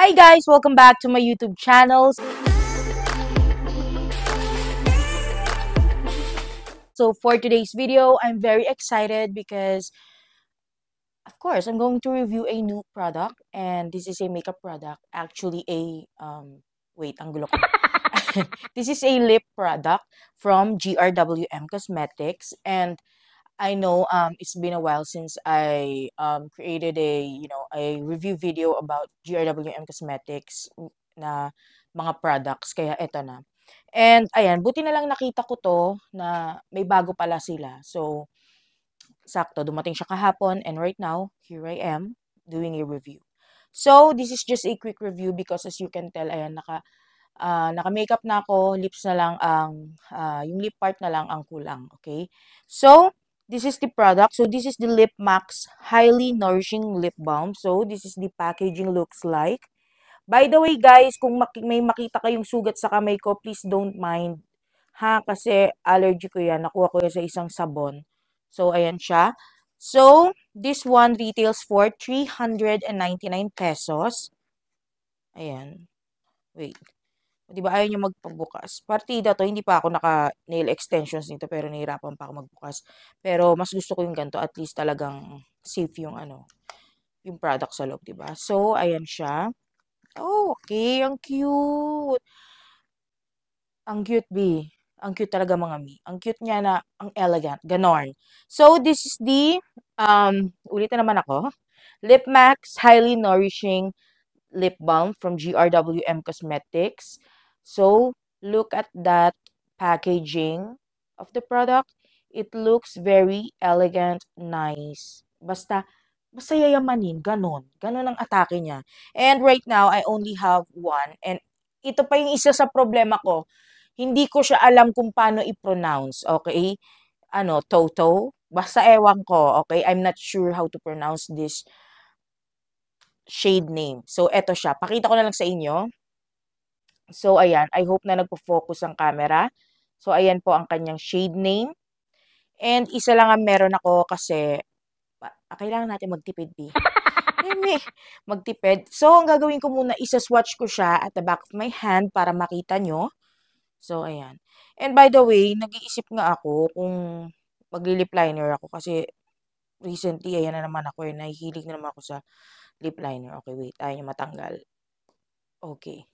Hi guys, welcome back to my YouTube channel. So for today's video, I'm very excited because of course, I'm going to review a new product and this is a makeup product. Actually wait, ang gulo ko. This is a lip product from GRWM Cosmetics, and I know it's been a while since I created a review video about GRWM Cosmetics na mga products, kaya eto na. And ayan, buti na lang nakita ko 'to na may bago pala sila. So sakto dumating siya kahapon and right now, here I am doing a review. So this is just a quick review because as you can tell, ayan naka-makeup na ako, lips na lang yung lip part na lang ang kulang, okay? So, this is the product. So, this is the Lip Max Highly Nourishing Lip Balm. So, this is the packaging looks like. By the way, guys, kung may makita kayong sugat sa kamay ko, please don't mind. Ha, kasi allergy ko yan. Nakuha ko yan sa isang sabon. So, ayan siya. So, this one retails for 399 pesos. Ayan. Wait. 'Di ba ayaw niya magpabukas. Partida 'to, hindi pa ako naka-nail extensions nito pero nahihirapan pa ako magbukas. Pero mas gusto ko yung ganito, at least talagang safe yung yung product sa loob, 'di ba? So, ayan siya. Oh, okay, ang cute. Ang cute, B. Ang cute talaga mga mi. Ang cute niya na, ang elegant, ganon. So, this is the, ulitin naman ako, Lip Max Highly Nourishing Lip Balm from GRWM Cosmetics. So, look at that packaging of the product. It looks very elegant, nice. Basta yayamanin, ganon. Ganon ang atake niya. And right now, I only have one. And ito pa yung isa sa problema ko. Hindi ko siya alam kung paano i-pronounce, okay? Toto? Basta ewan ko, okay? I'm not sure how to pronounce this shade name. So, eto siya. Pakita ko na lang sa inyo. So, ayan. I hope na nagpo-focus ang camera. So, ayan po ang kanyang shade name. And isa lang ang meron ako kasi kailangan natin magtipid, B. Magtipid. So, ang gagawin ko muna, isa-swatch ko siya at the back of my hand para makita nyo. So, ayan. And by the way, nag-iisip nga ako kung magli-lip liner ako kasi recently, ayan na naman ako nahihilig na naman ako sa lip liner. Okay, wait. Ayaw niya matanggal. Okay.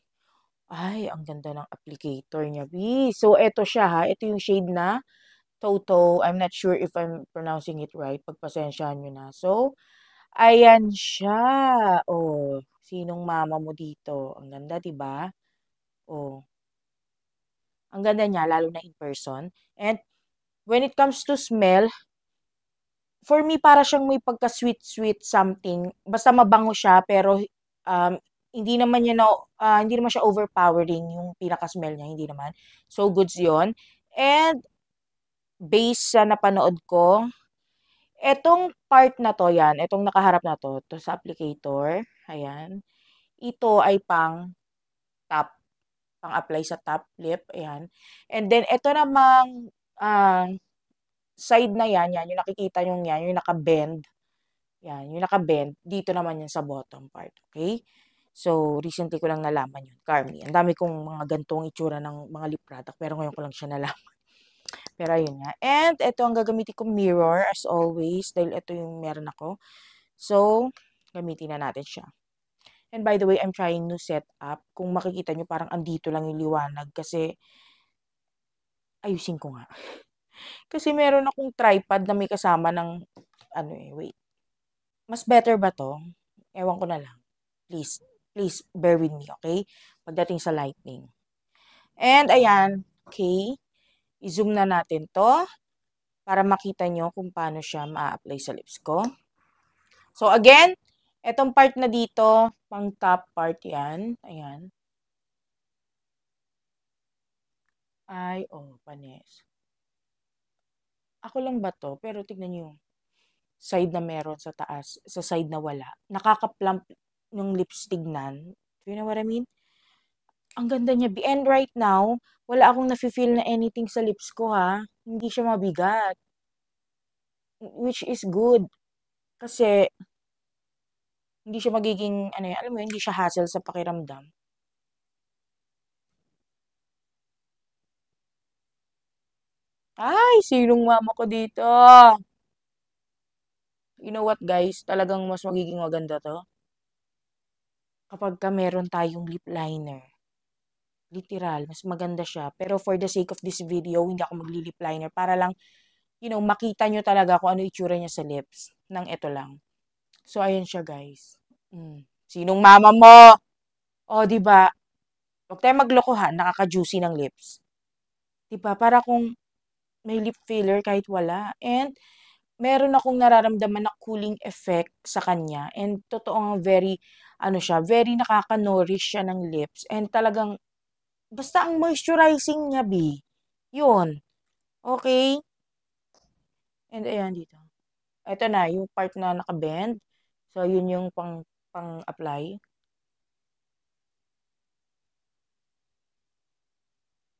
Ay, ang ganda ng applicator niya, B. So, eto siya ha. Ito yung shade na Toto. I'm not sure if I'm pronouncing it right. Pagpasensyahan nyo na. So, ayan siya. Oh, sinong mama mo dito? Ang ganda, 'di ba? Oh, ang ganda niya lalo na in person. And when it comes to smell, for me para siyang may pagka-sweet something. Basta mabango siya pero um, hindi naman siya overpowering yung pinaka-smell niya, hindi naman. So goods 'yon. And based sa napanood ko, etong part na 'to, yan, etong nakaharap na 'to sa applicator, ayan. Ito ay top, pang-apply sa top lip, ayan. And then eto namang side na yan, yan yung nakikita nyo yan, yung naka-bend. Yan, yung naka-bend, dito naman yan sa bottom part, okay? So, recently ko lang nalaman yun, Carmi. Ang dami kong mga gantong itsura ng mga lip product, pero ngayon ko lang siya nalaman. Pero ayun nga. And ito ang gagamitin kong mirror, as always, dahil ito yung meron ako. So, gamitin na natin siya. And by the way, I'm trying new setup. Kung makikita nyo, parang andito lang yung liwanag kasi ayusin ko nga. Kasi meron akong tripod na may kasama ng, wait. Mas better ba to? Ewan ko na lang. Please bear with me, okay? Pagdating sa lighting. And ayan, okay. I-zoom na natin to para makita nyo kung paano siya ma-apply sa lips ko. So again, etong part na dito, pang top part yan. Ayan. Ay, panis. Ako lang ba to? Pero tignan nyo yung side na meron sa taas, sa side na wala. Nakaka-plump yung lips tignan. You know what I mean? Ang ganda niya. And right now, wala akong nafe-feel na anything sa lips ko, ha. Hindi siya mabigat. Which is good. Kasi, Hindi siya magiging, ano yan, alam mo yun, hindi siya hassle sa pakiramdam. Ay, sinong mama ko dito? You know what, guys? Talagang mas magiging maganda to kapag ka meron tayong lip liner. Literal, mas maganda siya. Pero for the sake of this video, hindi ako magli-lip liner para lang, makita nyo talaga kung ano itsura niya sa lips. Nang ito lang. So, ayan siya, guys. Sinong mama mo? O, di ba? Huwag tayong maglokohan, nakaka-juicy ng lips. Di ba? Para kung may lip filler kahit wala. And, meron akong nararamdaman na cooling effect sa kanya. And, totoo nga very, very nakaka-nourish siya ng lips. And, talagang, basta ang moisturizing niya, B. Yun. Okay? And, ayan dito. Ito na, yung part na nakabend. So, yun yung pang-apply.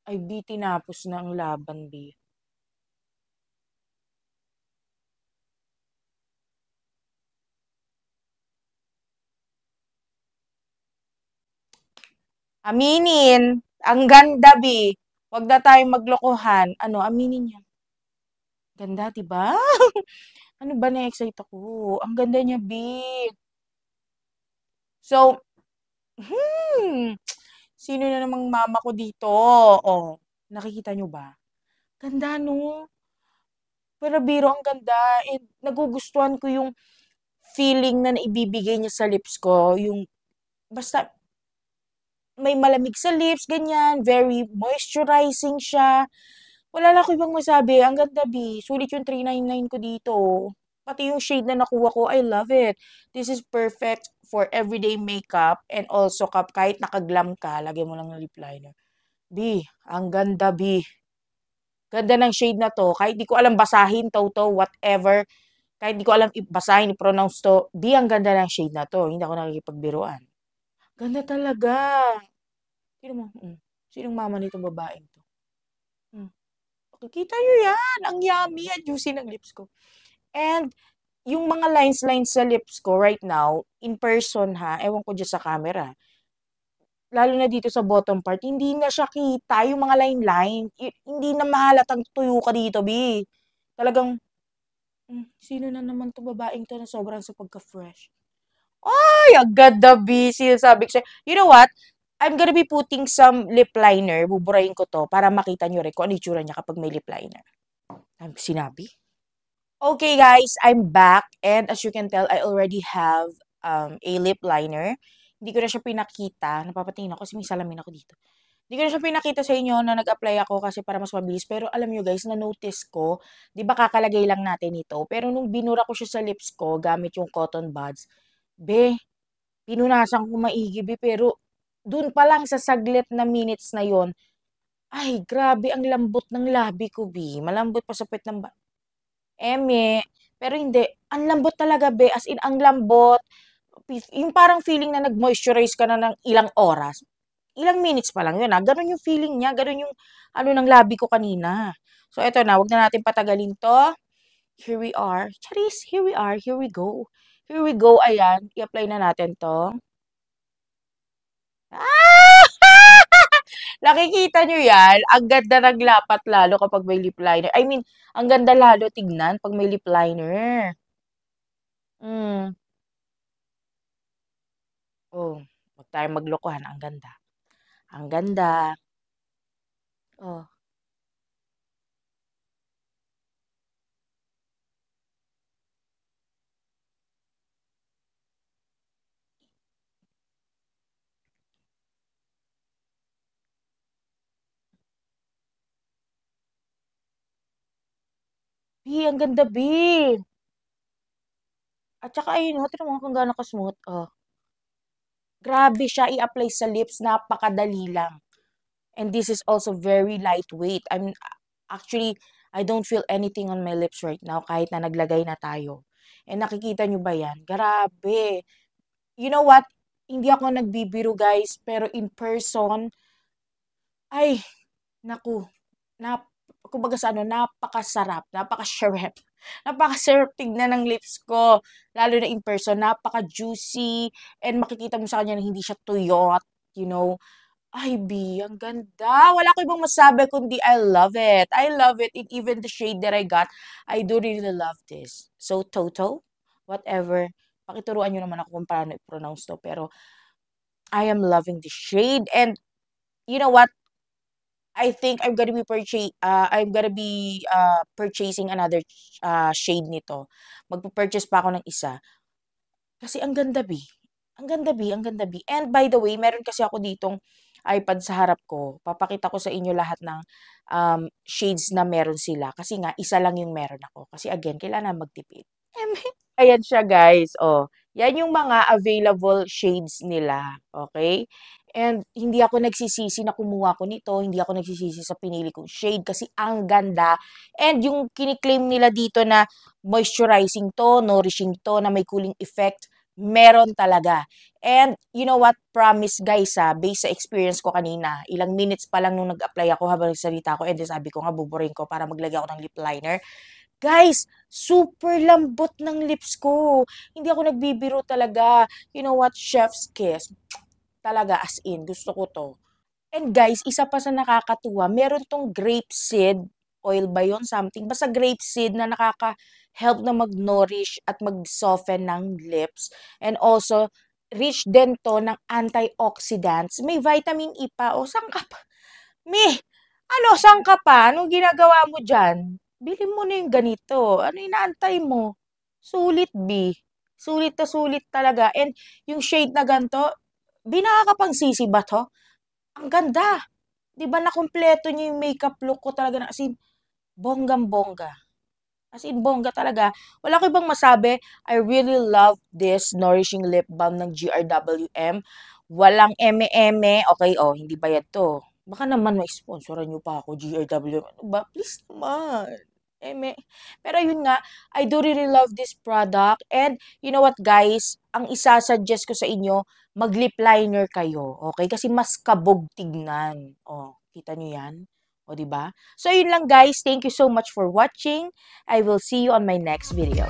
Ay, B, tinapos na ang laban, B. Aminin. Ang ganda, B. Huwag na tayong maglokohan. Ano, aminin niya. Ganda, diba? Ano ba na-excite ako? Ang ganda niya, B. So, sino na namang mama ko dito? Oh, nakikita nyo ba? Ganda, no? Pero biro ang ganda. And nagugustuhan ko yung feeling na naibibigay niya sa lips ko. Yung, basta, may malamig sa lips, ganyan. Very moisturizing siya. Wala lang ako ibang masabi. Ang ganda, B. Sulit yung 399 ko dito. Pati yung shade na nakuha ko, I love it. This is perfect for everyday makeup and also kahit nakaglam ka, lagay mo lang ng lip liner. B, ang ganda, B. Ganda ng shade na to. Kahit di ko alam basahin, to, whatever. Kahit di ko alam basahin, i-pronounce to. B, ang ganda ng shade na to. Hindi ako nakikipagbiruan. Ganda talaga. Sino mo? Sinong mama nito babaeng to? Hmm. Kita nyo yan. Ang yummy at juicy ng lips ko. And, yung mga lines sa lips ko right now, in person ha, ewan ko dyan sa camera, lalo na dito sa bottom part, hindi na siya kita, yung mga line-line. Hindi na mahalatang tuyo ka dito, B. Talagang, sino na naman to babaeng to na sobrang sa pagka-fresh? Ay, agad na, B. Sinasabi ko sa'yo. You know what? I'm gonna be putting some lip liner. Buburahin ko to para makita nyo rin kung ano itsura niya kapag may lip liner. Sinabi? Okay, guys, I'm back. And as you can tell, I already have a lip liner. Hindi ko na siya pinakita. Napapatingin ako kasi may salamin ako dito. Hindi ko na siya pinakita sa inyo na nag-apply ako kasi para mas mabilis. Pero alam nyo guys, na-notice ko, di ba kakalagay lang natin ito. Pero nung binura ko siya sa lips ko, gamit yung cotton buds, be, pinunasan ko maigi, be. Pero dun pa lang sa saglit na minutes na yon, ay, grabe ang lambot ng labi ko, be. Malambot pa sa puwet ng eme. Pero hindi, ang lambot talaga, be. As in, ang lambot. Yung parang feeling na nag-moisturize ka na ng ilang oras. Ilang minutes pa lang yun, ah. Ganun yung feeling niya. Ganun yung, ng labi ko kanina. So, eto na. Wag na natin patagalin to. Here we are. Charis, here we are. Here we go. Here we go. Ayan. I-apply na natin to. Ah! Nakikita nyo yan? Ang ganda ng lapat lalo kapag may lip liner. I mean, ang ganda lalo tignan pag may lip liner. Mm. Oh, huwag tayong maglokohan. Ang ganda. Ang ganda. Oh, B, ang ganda, B. At saka ayun, oh, tignan mo kung gaano ka-smooth. Oh, grabe siya i-apply sa lips. Napakadali lang. And this is also very lightweight. Actually, I don't feel anything on my lips right now kahit na naglagay na tayo. And nakikita nyo ba yan? Grabe. You know what? Hindi ako nagbibiro, guys. Pero in person, ay, naku. Nap, kumbaga sa napakasarap. Napaka-sharp. Napaka-sarap tignan ng lips ko. Lalo na in person, napaka-juicy. And makikita mo sa kanya na hindi siya tuyot. You know, ay, B, ang ganda. Wala ko ibang masabi kundi I love it. I love it. And even the shade that I got, I do really love this. So, Toto, whatever. Pakituruan nyo naman ako kung paano i-pronounce to. Pero, I am loving the shade. And, you know what? I think I'm gonna be purchasing another shade nito. Magpo-purchase pa ako ng isa. Kasi ang ganda, B. Ang ganda, B. Ang ganda, B. And by the way, meron kasi ako ditong iPad sa harap ko. Papakita ko sa inyo lahat ng shades na meron sila. Kasi nga, isa lang yung meron ako. Kasi again, kailangan magtipid. Ayan siya, guys. Oh, yan yung mga available shades nila. Okay? And hindi ako nagsisisi na kumuha ko nito. Hindi ako nagsisisi sa pinili kong shade kasi ang ganda. And yung kiniklaim nila dito na moisturizing to, nourishing to, na may cooling effect, meron talaga. And you know what? Promise guys based sa experience ko kanina, ilang minutes pa lang nung nag-apply ako habang nagsalita ko, and sabi ko nga buburin ko para maglagay ako ng lip liner. Guys, super lambot ng lips ko. Hindi ako nagbibiro talaga. You know what? Chef's kiss. Talaga, as in, gusto ko to. And guys, isa pa sa nakakatuwa, meron tong grapeseed oil ba yun? Something. Basta grapeseed na nakaka-help na mag-nourish at mag-soften ng lips. And also, rich din to ng antioxidants. May vitamin E pa. O, saan ka pa? Ano, saan ka pa? Anong ginagawa mo dyan? Bili mo na yung ganito. Ano inaantay mo? Sulit, B. Sulit na sulit talaga. And yung shade na ganito, binakakapangsisi ba to? Ang ganda. 'Di ba nakumpleto niya yung makeup look ko talaga na as in, bonggang-bongga. As in, bongga talaga. Wala ko ibang masabi. I really love this Nourishing Lip Balm ng GRWM. Walang eme-eme. Okay, oh, hindi bayad to. Baka naman ma-sponsoran nyo pa ako, GRWM. Ano ba? Please naman. Eme. Pero yun nga, I do really love this product. And you know what, guys? Ang isa-suggest ko sa inyo, mag-lip liner kayo. Okay? Kasi mas kabog tignan. Oh, kita nyo yan? O, di ba? So, yun lang guys. Thank you so much for watching. I will see you on my next video.